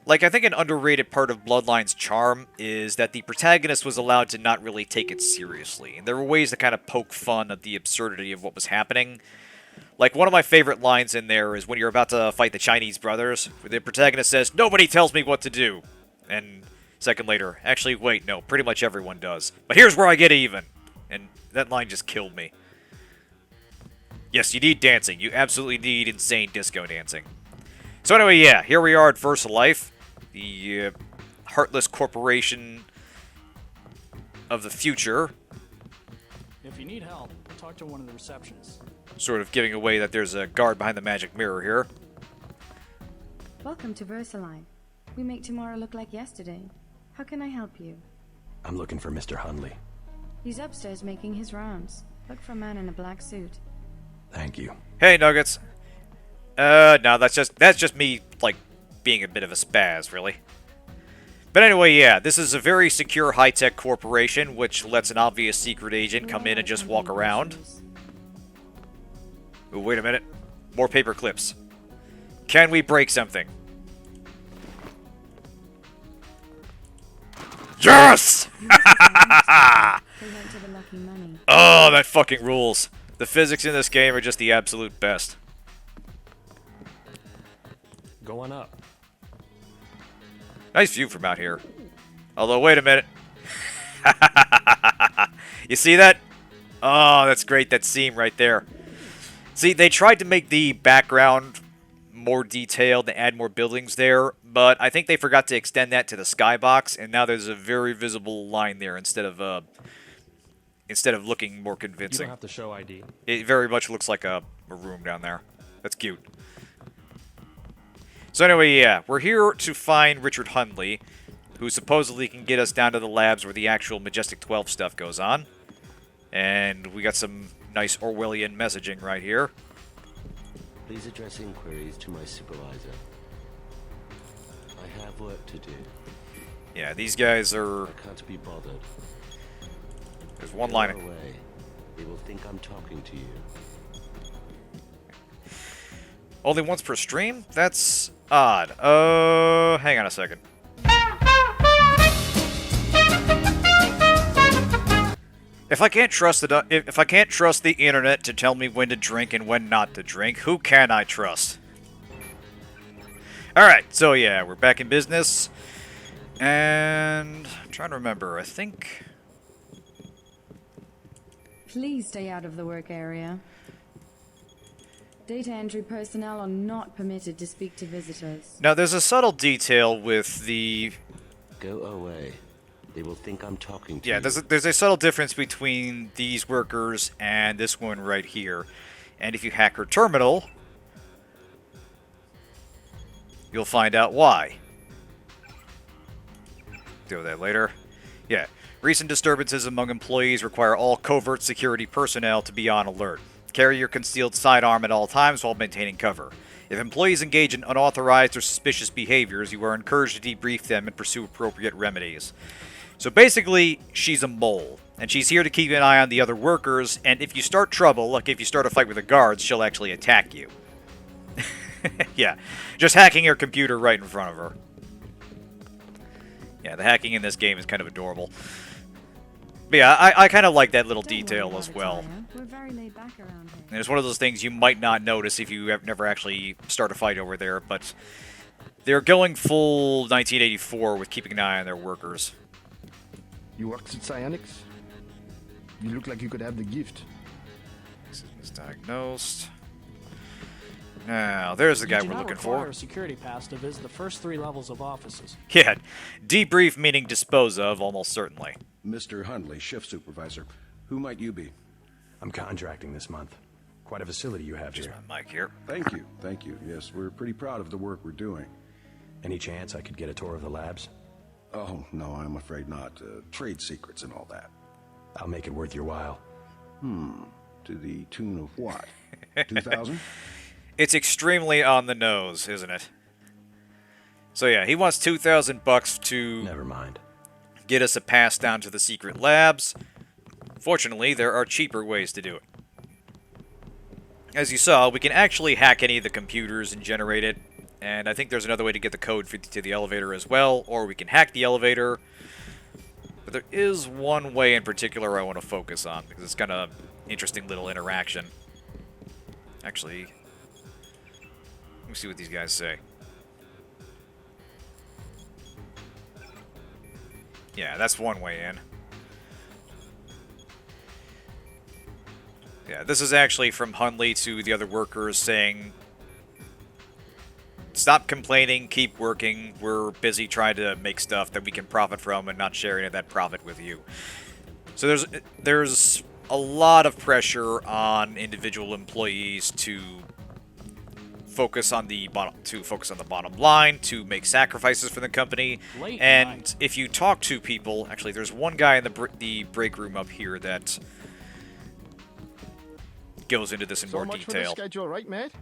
Like, I think an underrated part of Bloodline's charm is that the protagonist was allowed to not really take it seriously. And there were ways to kind of poke fun at the absurdity of what was happening. Like, one of my favorite lines in there is when you're about to fight the Chinese brothers, where the protagonist says, "Nobody tells me what to do." And a second later, actually, wait, no, pretty much everyone does. But here's where I get even. And that line just killed me. Yes, you need dancing. You absolutely need insane disco dancing. So anyway, yeah, here we are at VersaLife, the heartless corporation of the future. If you need help, talk to one of the receptionists. Sort of giving away that there's a guard behind the magic mirror here. Welcome to VersaLife. We make tomorrow look like yesterday. How can I help you? I'm looking for Mr. Hundley. He's upstairs making his rounds. Look for a man in a black suit. Thank you. Hey, Nuggets. No, that's just me, like, being a bit of a spaz, really. But anyway, yeah, this is a very secure high-tech corporation, which lets an obvious secret agent come in and just walk around. Ooh, wait a minute. More paper clips. Can we break something? Yes! Oh, that fucking rules. The physics in this game are just the absolute best. Go on up. Nice view from out here. Although, wait a minute. You see that? Oh, that's great, that seam right there. See, they tried to make the background more detailed and add more buildings there, but I think they forgot to extend that to the skybox, and now there's a very visible line there instead of looking more You convincing. don't have to show ID. It very much looks like a room down there. That's cute. So anyway, yeah, we're here to find Richard Hundley, who supposedly can get us down to the labs where the actual Majestic 12 stuff goes on. And we got some nice Orwellian messaging right here. Please address inquiries to my supervisor. I have work to do. Yeah, these guys are... I can't be bothered. There's one Go line... away. They will think I'm talking to you. Only once per stream? That's odd. Hang on a second. If I can't trust the internet to tell me when to drink and when not to drink, who can I trust? All right, so yeah, we're back in business, and I'm trying to remember. I think. Please stay out of the work area. Data entry personnel are not permitted to speak to visitors. Now, there's a subtle detail with the... Go away. They will think I'm talking to you. Yeah, there's a subtle difference between these workers and this one right here. And if you hack her terminal, you'll find out why. Deal with that later. Yeah. Recent disturbances among employees require all covert security personnel to be on alert. Carry your concealed sidearm at all times while maintaining cover. If employees engage in unauthorized or suspicious behaviors, you are encouraged to debrief them and pursue appropriate remedies. So basically, she's a mole, and she's here to keep an eye on the other workers, and if you start trouble, like if you start a fight with the guards, she'll actually attack you. Yeah, just hacking her computer right in front of her. Yeah, the hacking in this game is kind of adorable. But yeah, I kind of like that little detail as well. We're very laid back around here. And it's one of those things you might not notice if you have never actually start a fight over there, but they're going full 1984 with keeping an eye on their workers. You worked at Psionics? You look like you could have the gift. Misdiagnosed. Now, there's the guy we're looking You do not for. require a security pass to visit the first 3 levels of offices. Yeah, debrief meaning dispose of, almost certainly. Mr. Hundley, shift supervisor. Who might you be? I'm contracting this month. Quite a facility you have Just here. my mic here. Thank you, thank you. Yes, we're pretty proud of the work we're doing. Any chance I could get a tour of the labs? Oh, no, I'm afraid not. Trade secrets and all that. I'll make it worth your while. To the tune of what? 2,000? It's extremely on the nose, isn't it? So yeah, he wants $2,000 to Never mind. get us a pass down to the secret labs. Fortunately, there are cheaper ways to do it. As you saw, we can actually hack any of the computers and generate it. And I think there's another way to get the code to the elevator as well, or we can hack the elevator. But there is one way in particular I want to focus on, because it's kind of interesting little interaction. Actually, let me see what these guys say. Yeah, that's one way in. Yeah, this is actually from Hunley to the other workers saying, stop complaining, keep working, we're busy trying to make stuff that we can profit from and not sharing that profit with you. So there's a lot of pressure on individual employees to focus on the bottom line, to make sacrifices for the company. And if you talk to people, actually there's one guy in the break room up here that goes into this in more So much for detail. the schedule, right, mate?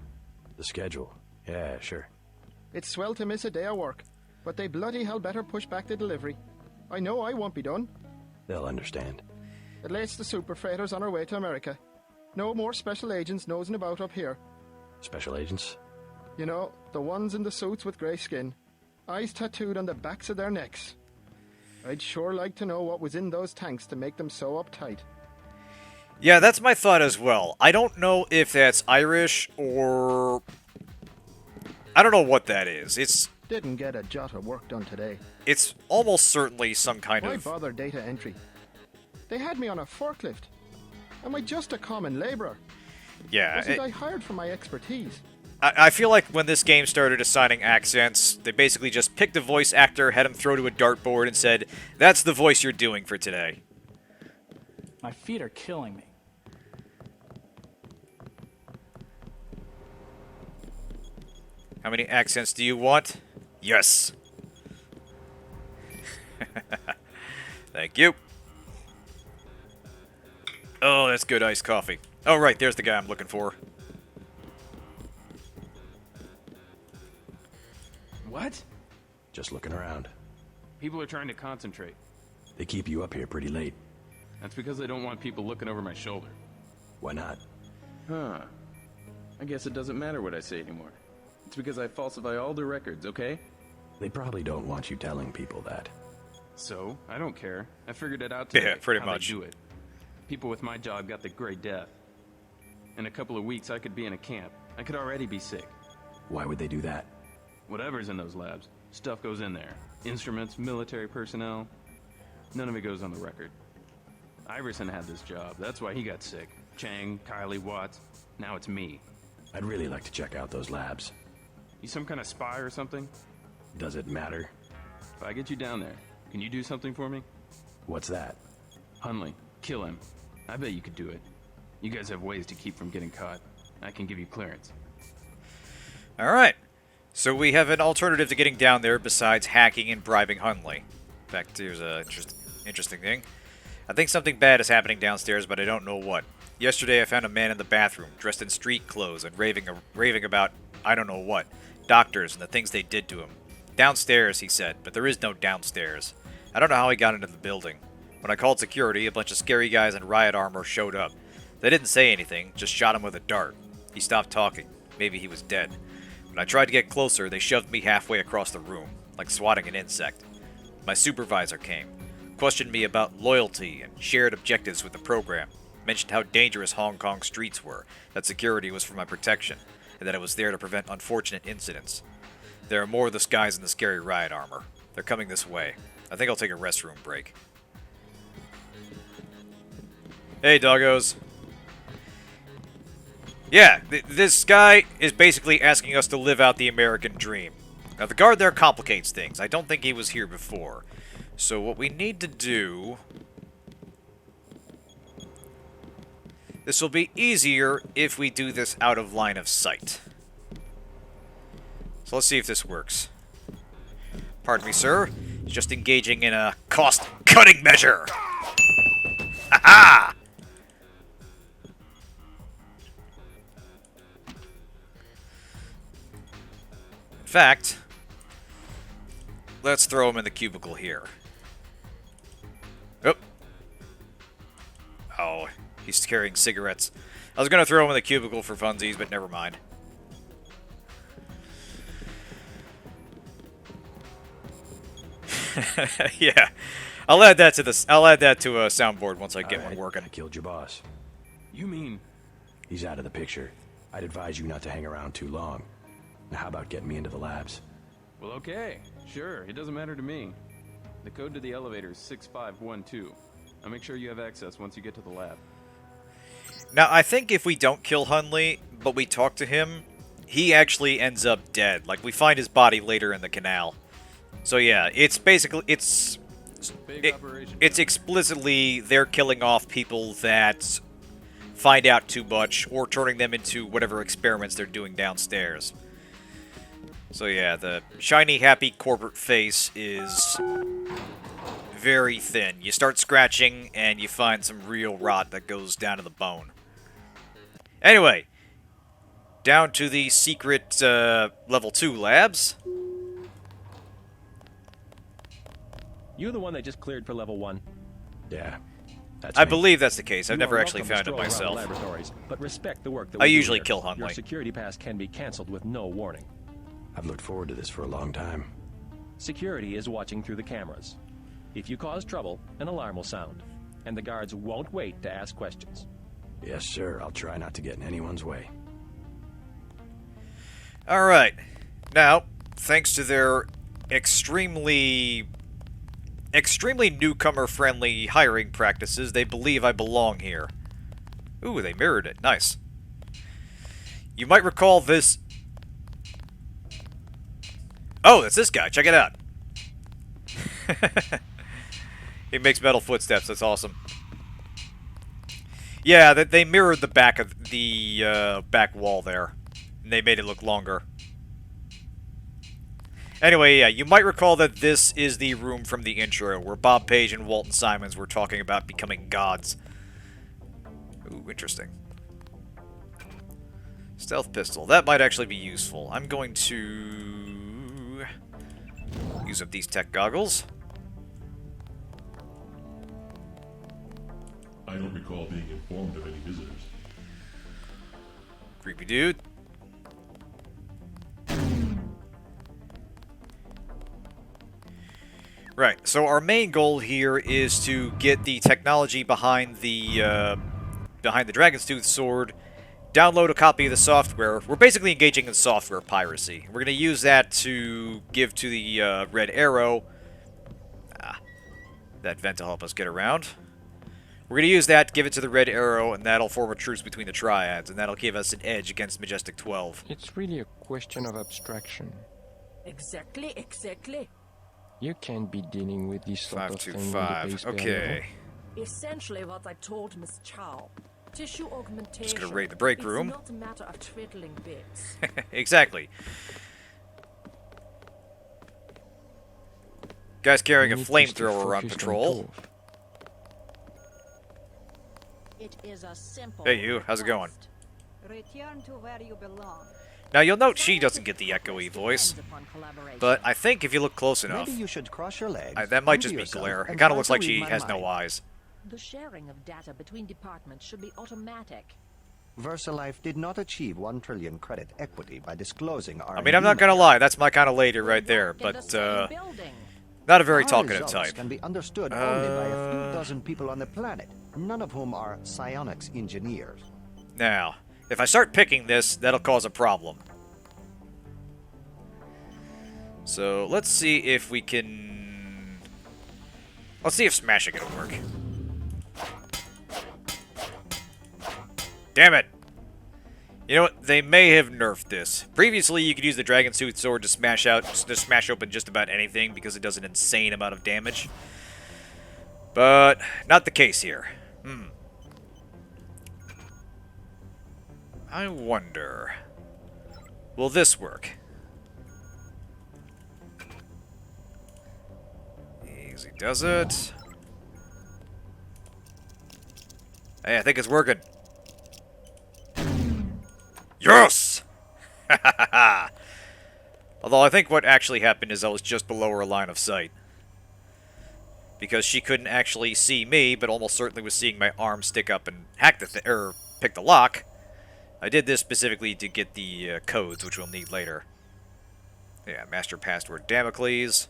The schedule? Yeah, sure. It's swell to miss a day of work, but they bloody hell better push back the delivery. I know I won't be done. They'll understand. At least the super freighters on our way to America. No more special agents nosing about up here. Special agents? You know, the ones in the suits with grey skin. Eyes tattooed on the backs of their necks. I'd sure like to know what was in those tanks to make them so uptight. Yeah, that's my thought as well. I don't know if that's Irish or... I don't know what that is. Didn't get a jot of work done today. It's almost certainly some kind Why of... bother data entry? They had me on a forklift. Am I just a common labourer? Yeah, Wasn't I hired for my expertise? I feel like when this game started assigning accents, they basically just picked a voice actor, had him throw to a dartboard, and said, that's the voice you're doing for today. My feet are killing me. How many accents do you want? Yes. Thank you. Oh, that's good iced coffee. Oh, right, there's the guy I'm looking for. What? Just looking around. People are trying to concentrate. They keep you up here pretty late. That's because they don't want people looking over my shoulder. Why not? Huh. I guess it doesn't matter what I say anymore. It's because I falsify all the records, okay? They probably don't want you telling people that. So, I don't care. I figured it out today. Yeah, pretty how much. They do it. People with my job got the Great Death. In a couple of weeks, I could be in a camp. I could already be sick. Why would they do that? Whatever's in those labs, stuff goes in there. Instruments, military personnel. None of it goes on the record. Iverson had this job. That's why he got sick. Chang, Kylie, Watts. Now it's me. I'd really like to check out those labs. You some kind of spy or something? Does it matter? If I get you down there, can you do something for me? What's that? Hunley, kill him. I bet you could do it. You guys have ways to keep from getting caught. I can give you clearance. Alright. So we have an alternative to getting down there besides hacking and bribing Hunley. In fact, here's a interesting thing. I think something bad is happening downstairs, but I don't know what. Yesterday I found a man in the bathroom, dressed in street clothes and raving about I don't know what. Doctors and the things they did to him. Downstairs, he said, but there is no downstairs. I don't know how he got into the building. When I called security, a bunch of scary guys in riot armor showed up. They didn't say anything, just shot him with a dart. He stopped talking. Maybe he was dead. When I tried to get closer, they shoved me halfway across the room, like swatting an insect. My supervisor came, questioned me about loyalty and shared objectives with the program, mentioned how dangerous Hong Kong streets were, that security was for my protection, and that I was there to prevent unfortunate incidents. There are more of those guys in the scary riot armor. They're coming this way. I think I'll take a restroom break. Hey, doggos. Yeah, this guy is basically asking us to live out the American dream. Now, the guard there complicates things. I don't think he was here before. So what we need to do... This will be easier if we do this out of line of sight. So let's see if this works. Pardon me, sir. Just engaging in a cost-cutting measure. Ha-ha! In fact, let's throw him in the cubicle here. Oh. Oh, he's carrying cigarettes. I was going to throw him in the cubicle for funsies, but never mind. Yeah. I'll add that to a soundboard once I get one working. I killed your boss. You mean... He's out of the picture. I'd advise you not to hang around too long. Now how about getting me into the labs? Well, okay. Sure, it doesn't matter to me. The code to the elevator is 6512. I'll make sure you have access once you get to the lab. Now, I think if we don't kill Hunley, but we talk to him, he actually ends up dead. Like, we find his body later in the canal. So yeah, it's basically, it's explicitly they're killing off people that find out too much, or turning them into whatever experiments they're doing downstairs. So yeah, the shiny, happy corporate face is very thin. You start scratching, and you find some real rot that goes down to the bone. Anyway, down to the secret level 2 labs. You the one that just cleared for level 1? Yeah, that's I me. believe that's the case. I've You never are actually welcome to found it stroll around myself. the laboratories, but respect the work that I we do usually here. kill Hunley. Your security pass can be cancelled with no warning. I've looked forward to this for a long time. Security is watching through the cameras. If you cause trouble, an alarm will sound, and the guards won't wait to ask questions. Yes, sir. I'll try not to get in anyone's way. Alright. Now, thanks to their extremely newcomer-friendly hiring practices, they believe I belong here. Ooh, they mirrored it. Nice. You might recall this... Oh, that's this guy. Check it out. He makes metal footsteps. That's awesome. Yeah, they mirrored the back of the back wall there. And they made it look longer. Anyway, yeah, you might recall that this is the room from the intro, where Bob Page and Walton Simons were talking about becoming gods. Ooh, interesting. Stealth pistol. That might actually be useful. I'm going to use up these tech goggles. I don't recall being informed of any visitors. Creepy dude. Right, so our main goal here is to get the technology behind the Dragon's Tooth sword, download a copy of the software. We're basically engaging in software piracy. We're going to use that to give to the Red Arrow. That vent to help us get around. We're going to use that, give it to the Red Arrow, and that'll form a truce between the triads, and that'll give us an edge against Majestic 12. It's really a question of abstraction. Exactly. You can't be dealing with this sort of thing with the 525. base bare Okay. level. Essentially what I told Miss Chow. Tissue augmentation. Just gonna raid the break room. It's not a matter of twiddling bits. Exactly. Guy's carrying a You need to stay flamethrower on focused patrol. Tove. It is a simple Hey you, how's it going? Return to where you belong. Now you'll note she doesn't get the echoey voice, but I think if you look close enough, Maybe you should cross your legs. that might come just to be yourself, glare. It and kind of try looks to like read she my has no mind. eyes. The sharing of data between departments should be automatic. VersaLife did not achieve 1 trillion credit equity by disclosing our. I mean, I'm not gonna lie, that's my kind of lady right there, but not a very talkative type. Can be understood only by a few dozen people on the planet, none of whom are psionics engineers. Now, if I start picking this, that'll cause a problem. So, let's see if we can... Let's see if smashing it'll work. Damn it! You know what? They may have nerfed this. Previously, you could use the Dragon's Tooth sword to smash open just about anything because it does an insane amount of damage. But, not the case here. I wonder... Will this work? Easy does it. Hey, I think it's working. Yes! Although I think what actually happened is I was just below her line of sight. Because she couldn't actually see me, but almost certainly was seeing my arm stick up and hack the pick the lock. I did this specifically to get the codes, which we'll need later. Yeah, master password Damocles.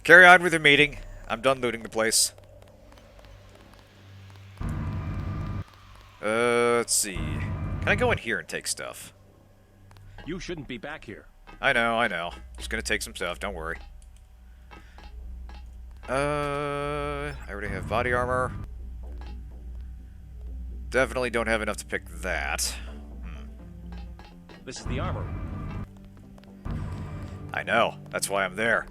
Carry on with your meeting. I'm done looting the place. Let's see. Can I go in here and take stuff? You shouldn't be back here. I know. Just gonna take some stuff, don't worry. I already have body armor. Definitely don't have enough to pick that. This is the armor. I know. That's why I'm there.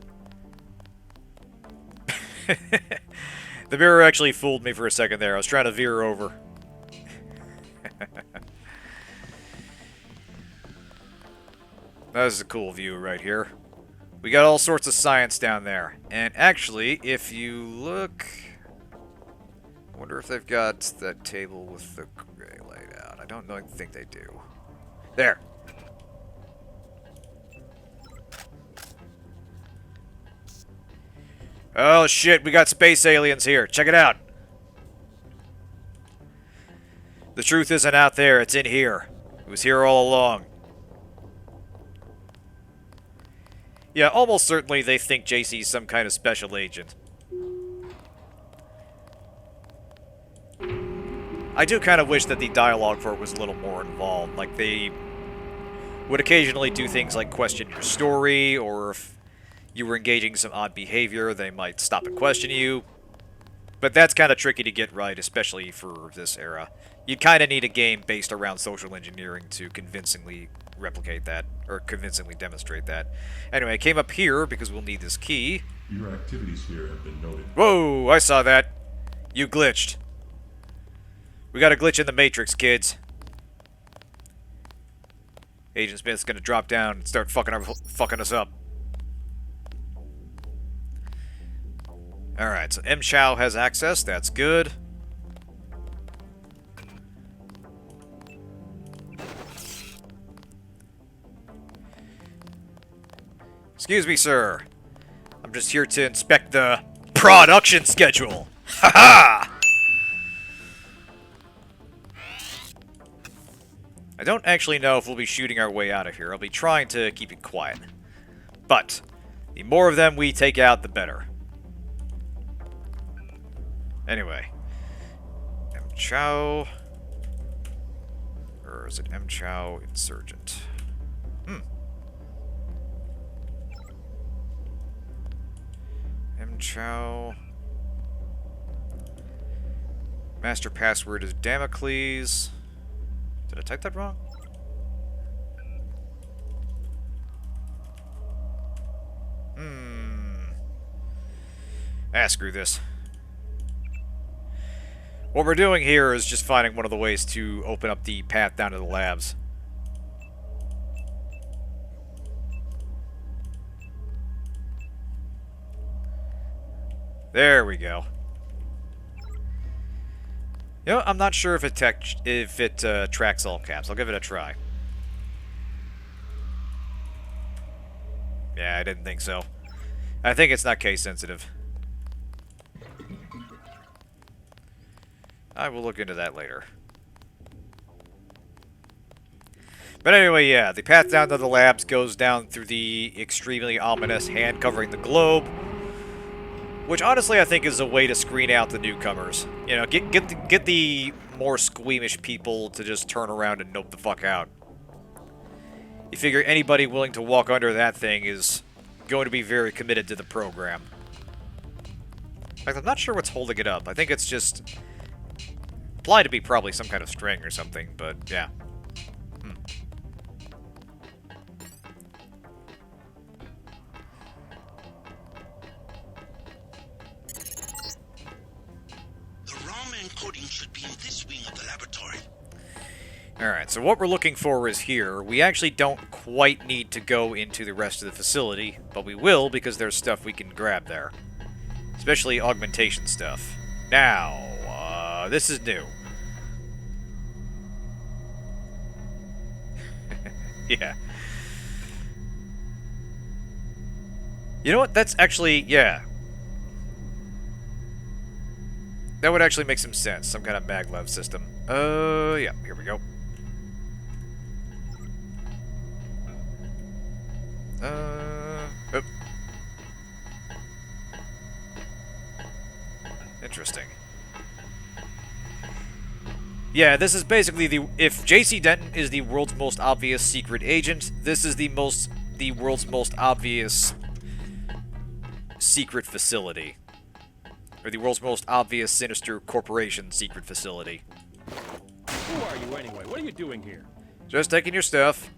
The mirror actually fooled me for a second there. I was trying to veer over. That is a cool view right here. We got all sorts of science down there. And actually, if you look... I wonder if they've got that table with the gray laid out. I don't think they do. There. Oh shit, we got space aliens here. Check it out. The truth isn't out there, it's in here. It was here all along. Yeah, almost certainly they think JC's some kind of special agent. I do kind of wish that the dialogue for it was a little more involved. Like, they would occasionally do things like question your story, or if you were engaging some odd behavior, they might stop and question you. But that's kind of tricky to get right, especially for this era. You kind of need a game based around social engineering to convincingly replicate that, or convincingly demonstrate that. Anyway, I came up here because we'll need this key. Your activities here have been noted. Whoa, I saw that. You glitched. We got a glitch in the Matrix, kids. Agent Smith's gonna drop down and start fucking us up. Alright, so M. Chow has access. That's good. Excuse me, sir. I'm just here to inspect the production schedule. Ha-ha! I don't actually know if we'll be shooting our way out of here. I'll be trying to keep it quiet. But the more of them we take out, the better. Anyway. M. Chow. Or is it M. Chow Insurgent? M. Chow. Master password is Damocles. Did I type that wrong? Screw this. What we're doing here is just finding one of the ways to open up the path down to the labs. There we go. You know, I'm not sure if it tracks all caps. I'll give it a try. Yeah, I didn't think so. I think it's not case sensitive. I will look into that later. But anyway, yeah, the path down to the labs goes down through the extremely ominous hand covering the globe. Which, honestly, I think is a way to screen out the newcomers. You know, get the more squeamish people to just turn around and nope the fuck out. You figure anybody willing to walk under that thing is going to be very committed to the program. In fact, I'm not sure what's holding it up. I think it's just implied to be probably some kind of string or something, but yeah. Should be in this wing of the laboratory. Alright, so what we're looking for is here. We actually don't quite need to go into the rest of the facility, but we will because there's stuff we can grab there. Especially augmentation stuff. Now, this is new. Yeah. You know what? That's actually, yeah. That would actually make some sense. Some kind of maglev system. Yeah, here we go. Interesting. Yeah, this is basically the... If J.C. Denton is the world's most obvious secret agent, this is the world's most obvious secret facility. Or the world's most obvious sinister corporation secret facility. Who are you anyway? What are you doing here? Just taking your stuff.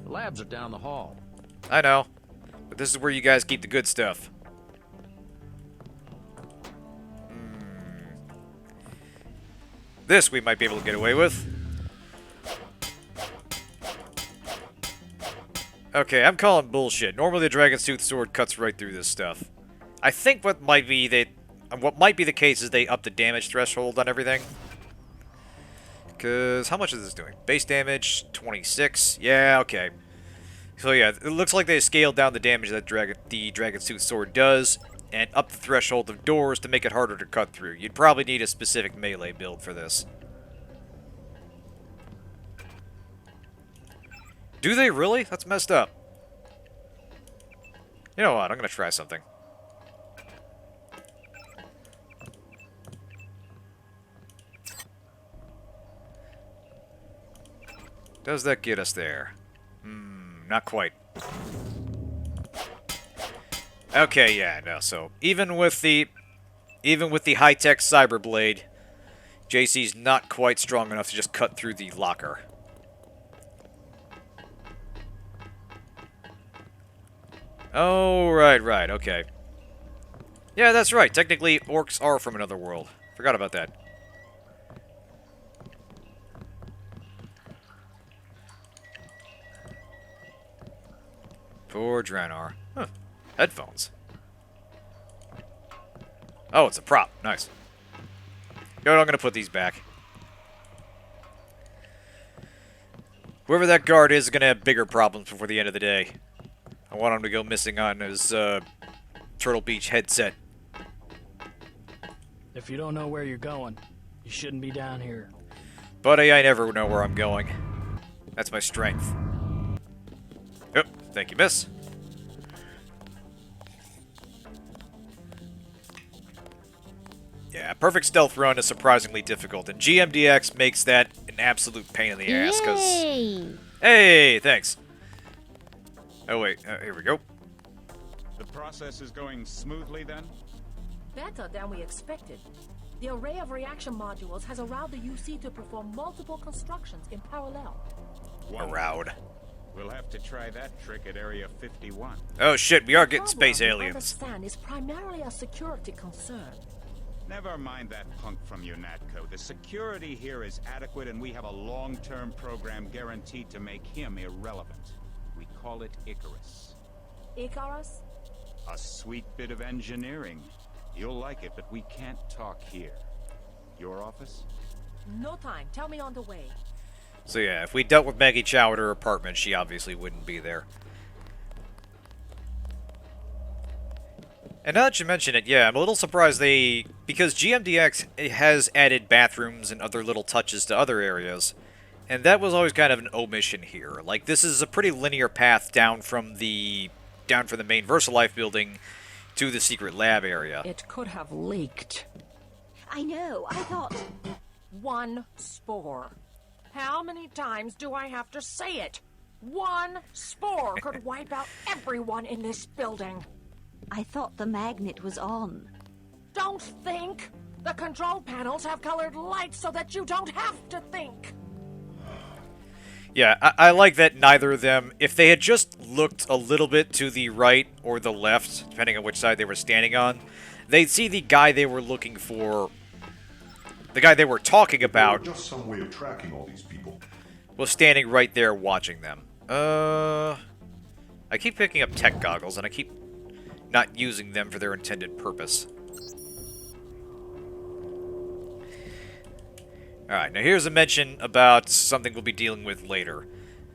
The labs are down the hall. I know. But this is where you guys keep the good stuff. This we might be able to get away with. Okay, I'm calling bullshit. Normally the Dragon Tooth Sword cuts right through this stuff. I think what might be the case is they up the damage threshold on everything. Because how much is this doing? Base damage 26. Yeah, okay. So yeah, it looks like they scaled down the damage that the Dragon Tooth Sword does, and up the threshold of doors to make it harder to cut through. You'd probably need a specific melee build for this. Do they really? That's messed up. You know what? I'm gonna try something. Does that get us there? Not quite. Okay, yeah, no, so even with the high-tech Cyberblade, JC's not quite strong enough to just cut through the locker. Oh, right, okay. Yeah, that's right. Technically, orcs are from another world. Forgot about that. Poor Draenor. Huh. Headphones. Oh, it's a prop. Nice. You know what, I'm gonna put these back. Whoever that guard is gonna have bigger problems before the end of the day. I want him to go missing on his, Turtle Beach headset. If you don't know where you're going, you shouldn't be down here. Buddy, I never know where I'm going. That's my strength. Yep, thank you, miss. Yeah, perfect stealth run is surprisingly difficult, and GMDX makes that an absolute pain in the ass, because... Hey, thanks. Oh, wait, here we go. The process is going smoothly, then? Better than we expected. The array of reaction modules has allowed the UC to perform multiple constructions in parallel. Around. We'll have to try that trick at Area 51. Oh shit, we are getting The space problem, aliens. I understand, is primarily a security concern. Never mind that punk from UNATCO. The security here is adequate, and we have a long-term program guaranteed to make him irrelevant. We call it Icarus. Icarus? A sweet bit of engineering. You'll like it, but we can't talk here. Your office? No time. Tell me on the way. So yeah, if we dealt with Maggie Chow at her apartment, she obviously wouldn't be there. And now that you mention it, yeah, I'm a little surprised because GMDX has added bathrooms and other little touches to other areas, and that was always kind of an omission here. Like, this is a pretty linear path down from the main VersaLife building to the secret lab area. It could have leaked. I know, I thought... One spore. How many times do I have to say it? One spore could wipe out everyone in this building. I thought the magnet was on. Don't think! The control panels have colored lights so that you don't have to think! Yeah, I like that neither of them, if they had just looked a little bit to the right or the left, depending on which side they were standing on, they'd see the guy they were looking for, the guy they were talking about, just some way of tracking all these people, was standing right there watching them. I keep picking up tech goggles, and I keep not using them for their intended purpose. Alright, now here's a mention about something we'll be dealing with later.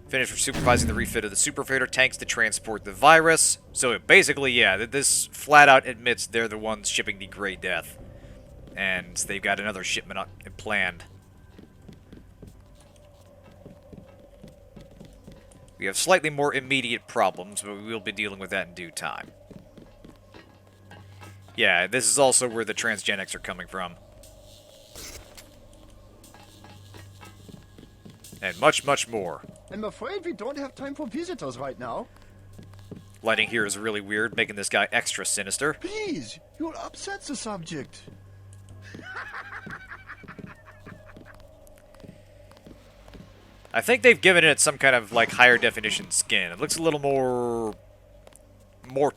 Finished supervising the refit of the super freighter tanks to transport the virus. So basically, yeah, this flat out admits they're the ones shipping the Grey Death. And they've got another shipment planned. We have slightly more immediate problems, but we will be dealing with that in due time. Yeah, this is also where the transgenics are coming from. And much, much more. I'm afraid we don't have time for visitors right now. Lighting here is really weird, making this guy extra sinister. Please, you'll upset the subject. I think they've given it some kind of, like, higher definition skin. It looks a little more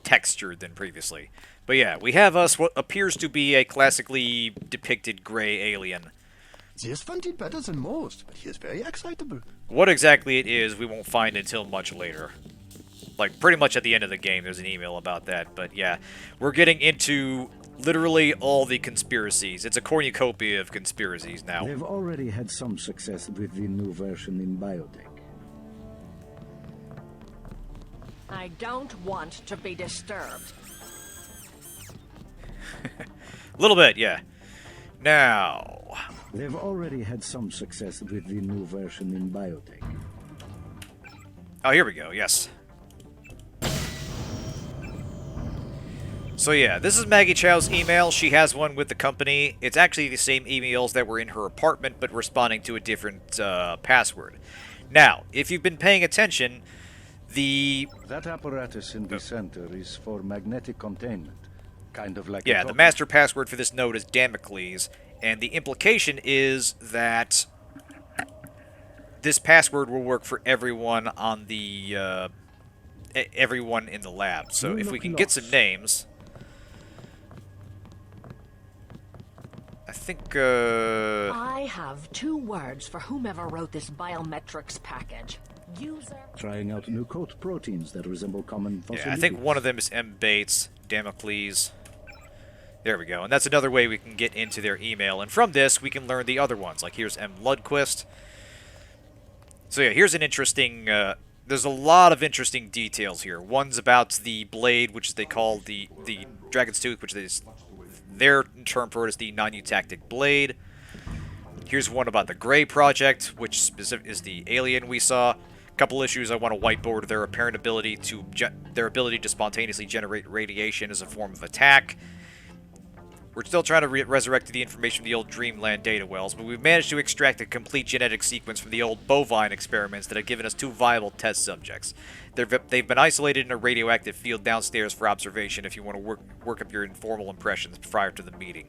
textured than previously. But yeah, we have us what appears to be a classically depicted gray alien. This one did better than most, but he is very excitable. What exactly it is, we won't find until much later. Like, pretty much at the end of the game, there's an email about that. But yeah, we're getting into literally all the conspiracies. It's a cornucopia of conspiracies now. They've already had some success with the new version in biotech. I don't want to be disturbed. A little bit, yeah. Now... They've already had some success with the new version in biotech. Oh, here we go, yes. So yeah, this is Maggie Chow's email. She has one with the company. It's actually the same emails that were in her apartment, but responding to a different password. Now, if you've been paying attention, That apparatus in the center is for magnetic containment. Kind of like... Yeah, the master password for this node is Damocles, and the implication is that this password will work for everyone on the, everyone in the lab. So if we can get some names... I think, I have 2 words for whomever wrote this biometrics package. User... Trying out new coat proteins that resemble common fossil Yeah, I think one of them is M. Bates, Damocles. There we go. And that's another way we can get into their email. And from this, we can learn the other ones. Like, here's M. Lundquist. So yeah, here's an interesting... there's a lot of interesting details here. One's about the blade, which they call the Dragon's Tooth, which is... Their term for it is the non-eutactic blade. Here's one about the Gray Project, which is the alien we saw. A couple issues I want to whiteboard their apparent ability to spontaneously generate radiation as a form of attack. We're still trying to resurrect the information from the old Dreamland data wells, but we've managed to extract a complete genetic sequence from the old bovine experiments that have given us 2 viable test subjects. They've been isolated in a radioactive field downstairs for observation if you want to work up your informal impressions prior to the meeting.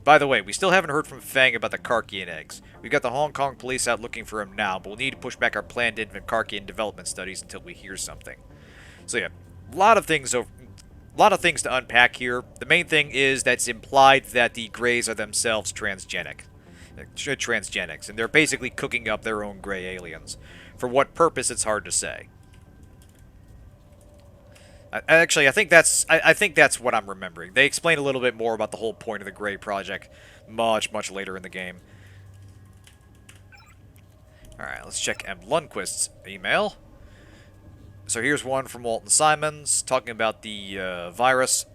By the way, we still haven't heard from Fang about the Karkian eggs. We've got the Hong Kong police out looking for him now, but we'll need to push back our planned infant Karkian development studies until we hear something. So yeah, a lot of things to unpack here. The main thing is that it's implied that the Greys are themselves transgenics, and they're basically cooking up their own Grey aliens. For what purpose, it's hard to say. Actually, I think that's what I'm remembering. They explain a little bit more about the whole point of the Grey Project much later in the game. Alright, let's check M. Lundquist's email. So here's one from Walton Simons talking about the virus.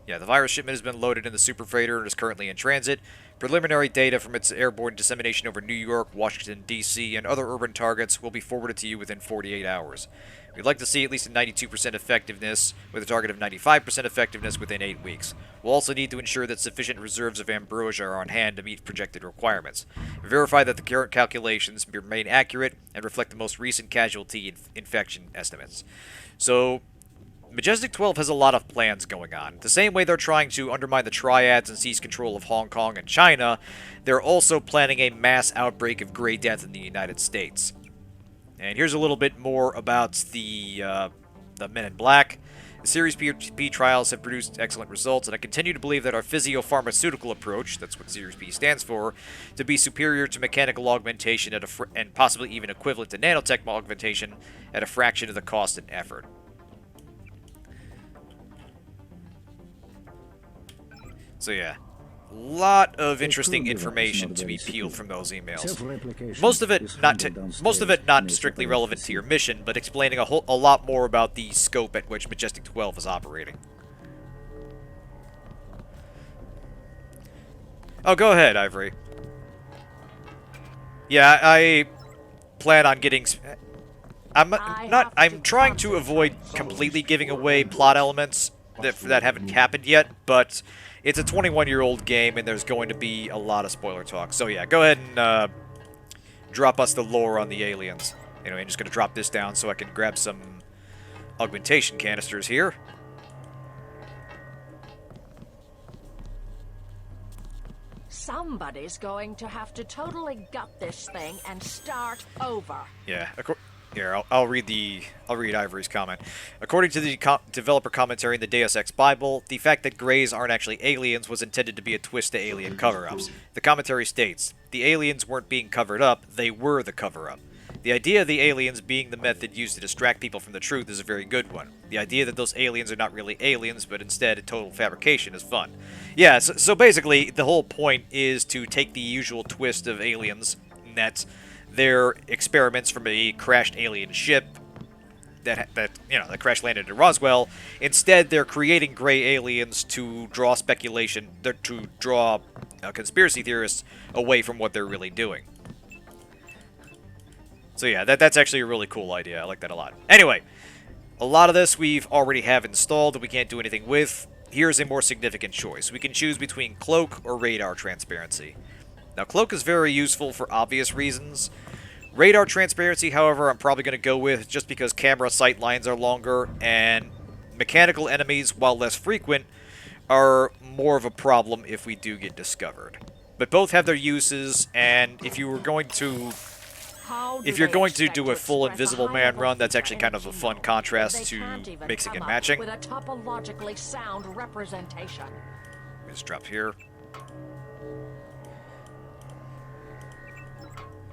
Yeah, the virus shipment has been loaded in the super freighter and is currently in transit. Preliminary data from its airborne dissemination over New York, Washington, D.C., and other urban targets will be forwarded to you within 48 hours. We'd like to see at least a 92% effectiveness, with a target of 95% effectiveness within 8 weeks. We'll also need to ensure that sufficient reserves of ambrosia are on hand to meet projected requirements. Verify that the current calculations remain accurate and reflect the most recent casualty infection estimates. So, Majestic 12 has a lot of plans going on. The same way they're trying to undermine the triads and seize control of Hong Kong and China, they're also planning a mass outbreak of Grey Death in the United States. And here's a little bit more about the Men in Black. The Series P trials have produced excellent results, and I continue to believe that our physiopharmaceutical approach, that's what Series P stands for, to be superior to mechanical augmentation and possibly even equivalent to nanotech augmentation at a fraction of the cost and effort. So yeah, a lot of interesting information to be peeled from those emails. Most of it not strictly relevant to your mission, but explaining a lot more about the scope at which Majestic 12 is operating. Oh, go ahead, Ivory. Yeah, I plan on getting... I'm trying to avoid completely giving away plot elements that haven't happened yet, but it's a 21-year-old game, and there's going to be a lot of spoiler talk. So yeah, go ahead and drop us the lore on the aliens. Anyway, I'm just going to drop this down so I can grab some augmentation canisters here. Somebody's going to have to totally gut this thing and start over. Yeah. Here, I'll read Ivory's comment. According to the developer commentary in the Deus Ex Bible, the fact that Greys aren't actually aliens was intended to be a twist to alien cover-ups. The commentary states, the aliens weren't being covered up, they were the cover-up. The idea of the aliens being the method used to distract people from the truth is a very good one. The idea that those aliens are not really aliens, but instead a total fabrication is fun. Yeah, so basically, the whole point is to take the usual twist of aliens, that they're experiments from a crashed alien ship that crash landed in Roswell. Instead, they're creating gray aliens to draw speculation, to draw conspiracy theorists away from what they're really doing. So yeah, that's actually a really cool idea. I like that a lot. Anyway, a lot of this we've already have installed that we can't do anything with. Here's a more significant choice. We can choose between cloak or radar transparency. Now, cloak is very useful for obvious reasons. Radar transparency, however, I'm probably going to go with just because camera sight lines are longer, and mechanical enemies, while less frequent, are more of a problem if we do get discovered. But both have their uses, and if you're going to do a full Invisible Man run, that's actually kind of a fun contrast to mixing and matching. With a topologically sound representation. Let me just drop here.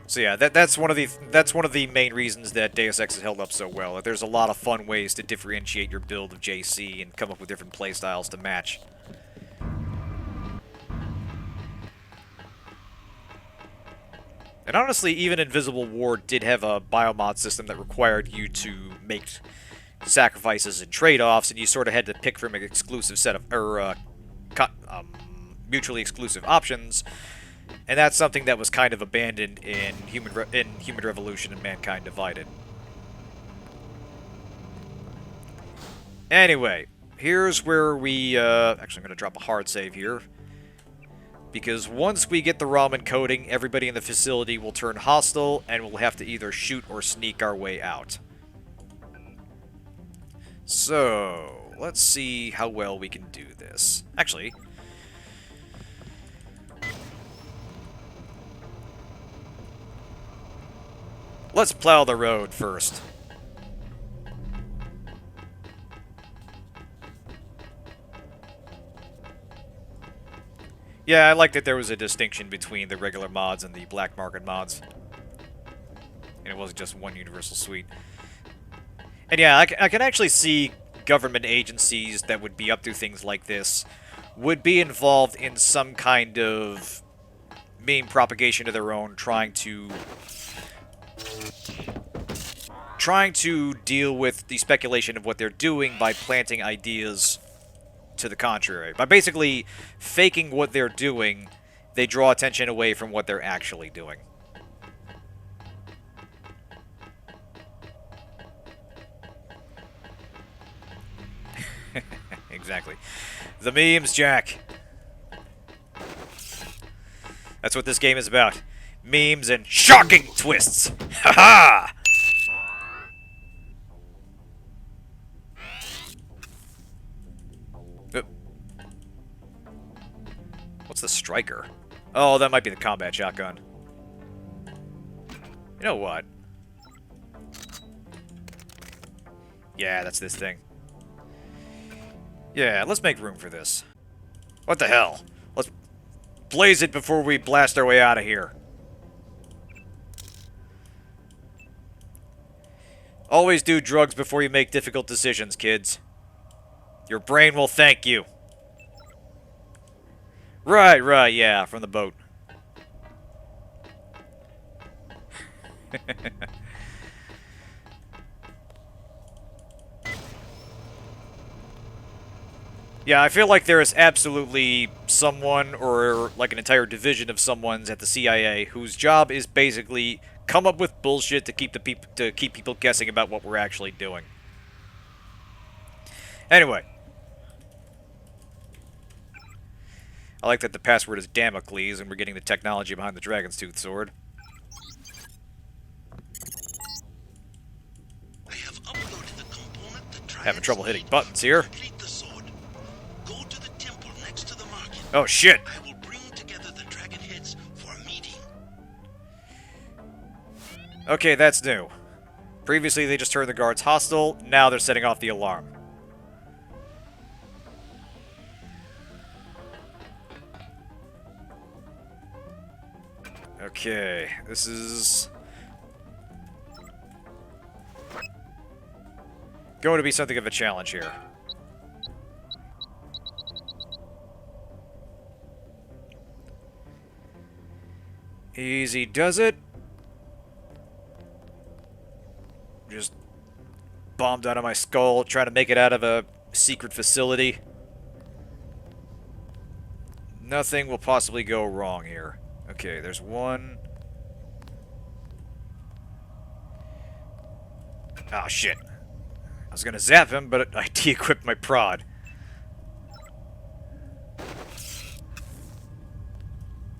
So yeah, that's one of the main reasons that Deus Ex has held up so well. That there's a lot of fun ways to differentiate your build of JC and come up with different playstyles to match. And honestly, even Invisible War did have a biomod system that required you to make sacrifices and trade-offs, and you sort of had to pick from an exclusive set of mutually exclusive options. And that's something that was kind of abandoned in Human Revolution and Mankind Divided. Anyway, here's where we... actually, I'm going to drop a hard save here. Because once we get the ROM encoding, everybody in the facility will turn hostile, and we'll have to either shoot or sneak our way out. So, let's see how well we can do this. Actually... let's plow the road first. Yeah, I like that there was a distinction between the regular mods and the black market mods. And it wasn't just one universal suite. And yeah, I can actually see government agencies that would be up to things like this would be involved in some kind of meme propagation of their own, trying to deal with the speculation of what they're doing by planting ideas to the contrary. By basically faking what they're doing, they draw attention away from what they're actually doing. Exactly. The memes, Jack. That's what this game is about. Memes and shocking twists. Ha-ha! What's the striker? Oh, that might be the combat shotgun. You know what? Yeah, that's this thing. Yeah, let's make room for this. What the hell? Let's blaze it before we blast our way out of here. Always do drugs before you make difficult decisions, kids. Your brain will thank you. Right, yeah, from the boat. Yeah, I feel like there is absolutely someone, or like an entire division of someone's at the CIA, whose job is basically come up with bullshit to keep people guessing about what we're actually doing. Anyway, I like that the password is Damocles, and we're getting the technology behind the Dragon's Tooth sword. I have uploaded the component that Having trouble hitting buttons here. complete the sword. Go to the temple next to the market. Oh, shit! I will bring together the dragon heads for a meeting. Okay, that's new. Previously, they just turned the guards hostile. Now they're setting off the alarm. Okay, this is going to be something of a challenge here. Easy does it. Just bombed out of my skull, trying to make it out of a secret facility. Nothing will possibly go wrong here. Okay, there's one. Ah, shit. I was gonna zap him, but I de-equipped my prod.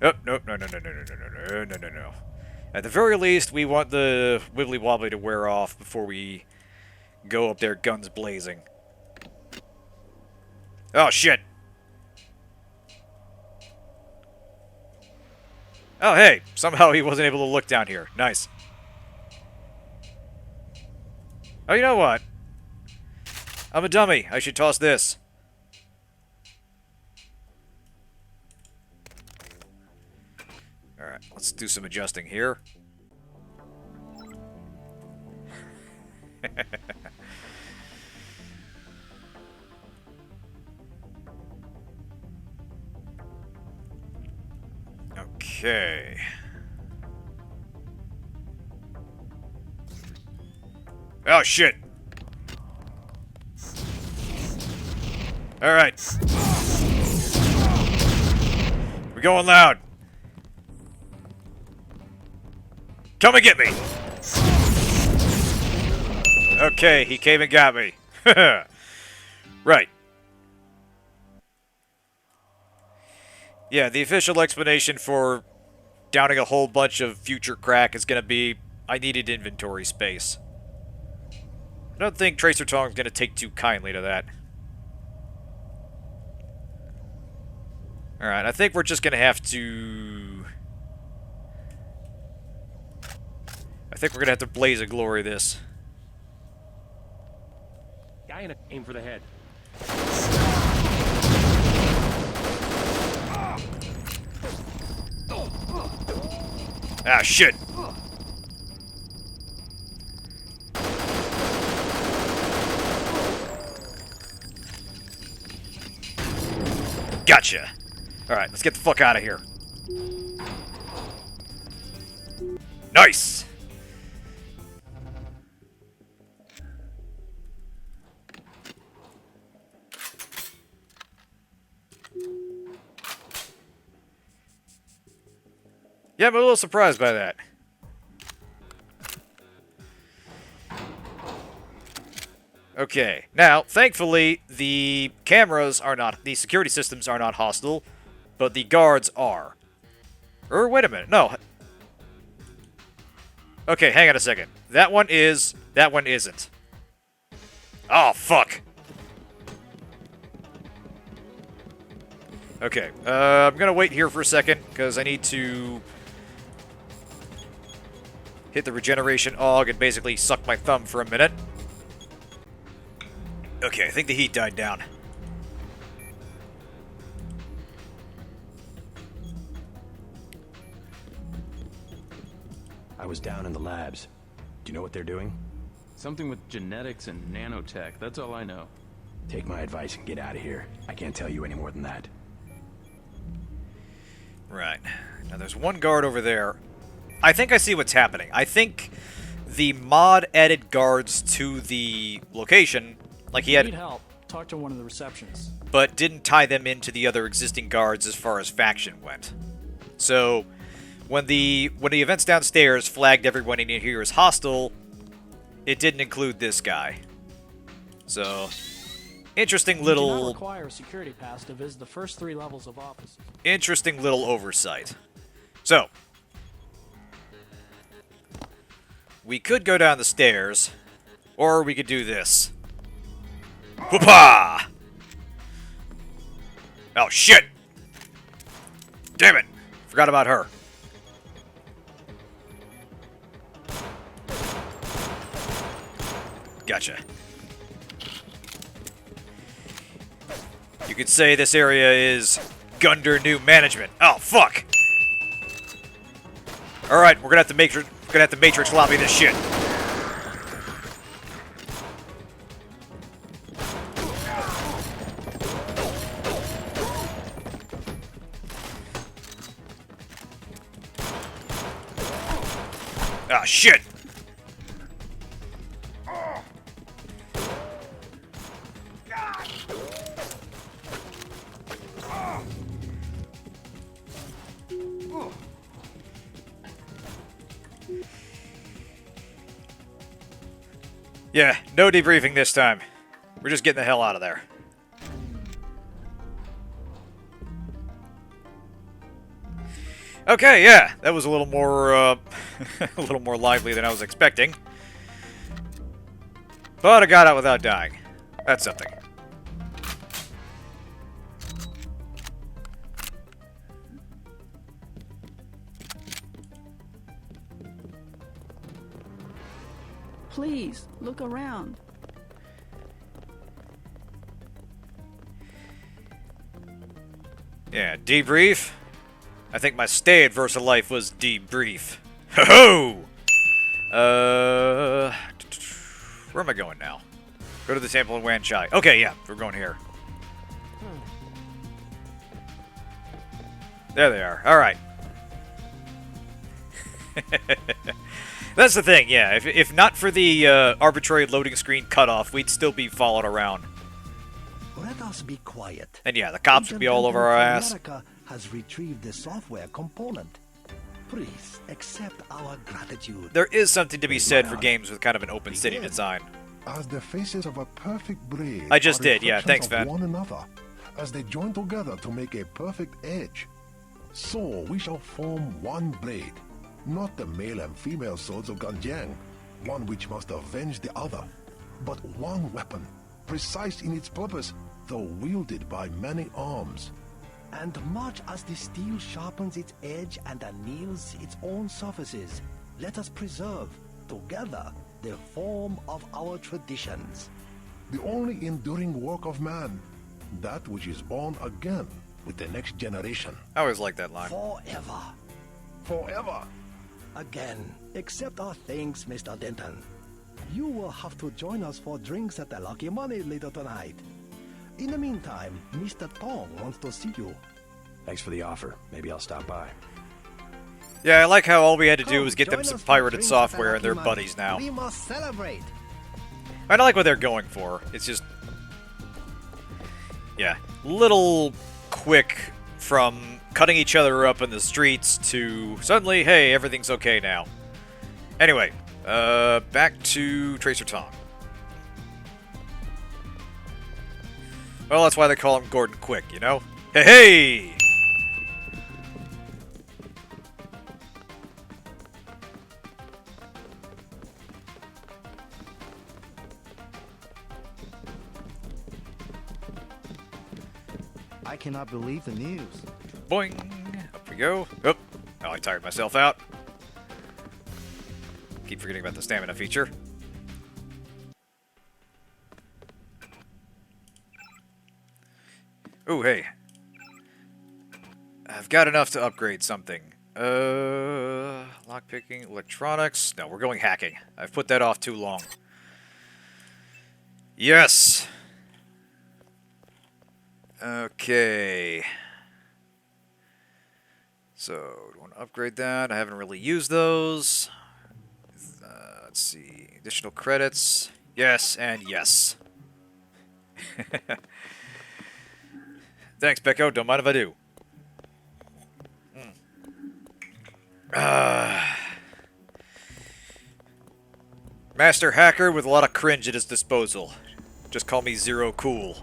Oh, nope, no. At the very least, we want the wibbly wobbly to wear off before we go up there guns blazing. Oh, shit. Oh, hey, somehow he wasn't able to look down here. Nice. Oh, you know what? I'm a dummy. I should toss this. Alright, let's do some adjusting here. Okay. Oh, shit. Alright. We're going loud. Come and get me. Okay, he came and got me. Right. Yeah, the official explanation for downing a whole bunch of future crack is going to be, I needed inventory space. I don't think Tracer Tong is going to take too kindly to that. Alright, I think we're just going to have to... I think we're going to have to blaze a glory this. Guy in a aim for the head. Ah, shit. Gotcha. Alright, let's get the fuck out of here. Nice! Yeah, I'm a little surprised by that. Okay, now, thankfully, the cameras are not, the security systems are not hostile, but the guards are. Or, wait a minute, no. Okay, hang on a second. That one is, that one isn't. Oh, fuck. Okay, I'm gonna wait here for a second, because I need to hit the regeneration AUG and basically suck my thumb for a minute. Okay, I think the heat died down. I was down in the labs. Do you know what they're doing? Something with genetics and nanotech, that's all I know. Take my advice and get out of here. I can't tell you any more than that. Right. Now there's one guard over there. I think I see what's happening. I think the mod added guards to the location, like he had... Need help? Talk to one of the receptions. But didn't tie them into the other existing guards as far as faction went. So, when the events downstairs flagged everyone in here as hostile, it didn't include this guy. So, Interesting You do not little... require a security pass to visit the first 3 levels of offices. Interesting little oversight. So, we could go down the stairs, or we could do this. Whoopah! Oh, shit! Damn it! Forgot about her. Gotcha. You could say this area is Gundar new management. Oh, fuck! Alright, we're gonna have to Matrix lobby this shit. Ah, shit! Yeah, no debriefing this time. We're just getting the hell out of there. Okay, yeah, that was a little more, a little more lively than I was expecting. But I got out without dying. That's something. Please, look around. Yeah, debrief. I think my stay at VersaLife was debrief. Ho-ho! Where am I going now? Go to the temple in Wan Chai. Okay, yeah, we're going here. There they are. Alright. That's the thing, yeah. If not for the arbitrary loading screen cutoff, we'd still be followed around. Let us be quiet. And yeah, the cops would be all over our ass. America has retrieved the software component. Please accept our gratitude. There is something to be said for games with kind of an open city design. As the faces of a perfect braid. I just did, yeah. Thanks, Van. One another, as they join together to make a perfect edge. So we shall form one blade, not the male and female swords of Ganjiang, one which must avenge the other, but one weapon, precise in its purpose, though wielded by many arms. And much as the steel sharpens its edge and anneals its own surfaces, let us preserve, together, the form of our traditions. The only enduring work of man, that which is born again with the next generation. I always like that line. Forever. Forever. Again, accept our thanks, Mr. Denton. You will have to join us for drinks at the Lucky Money later tonight. In the meantime, Mr. Tong wants to see you. Thanks for the offer. Maybe I'll stop by. Yeah, I like how all we had to do was get them some pirated software and they're buddies now. We must celebrate. I don't like what they're going for. It's just... yeah, little quick from cutting each other up in the streets to suddenly, hey, everything's okay now. Anyway, back to Tracer Tong. Well, that's why they call him Gordon Quick, you know? Hey, hey! I cannot believe the news. Boing! Up we go. Oh, I tired myself out. Keep forgetting about the stamina feature. Ooh, hey. I've got enough to upgrade something. Lockpicking, electronics. No, we're going hacking. I've put that off too long. Yes! Okay. So, do you want to upgrade that? I haven't really used those. Let's see. Additional credits. Yes, and yes. Thanks, Becco. Don't mind if I do. Master hacker with a lot of cringe at his disposal. Just call me Zero Cool.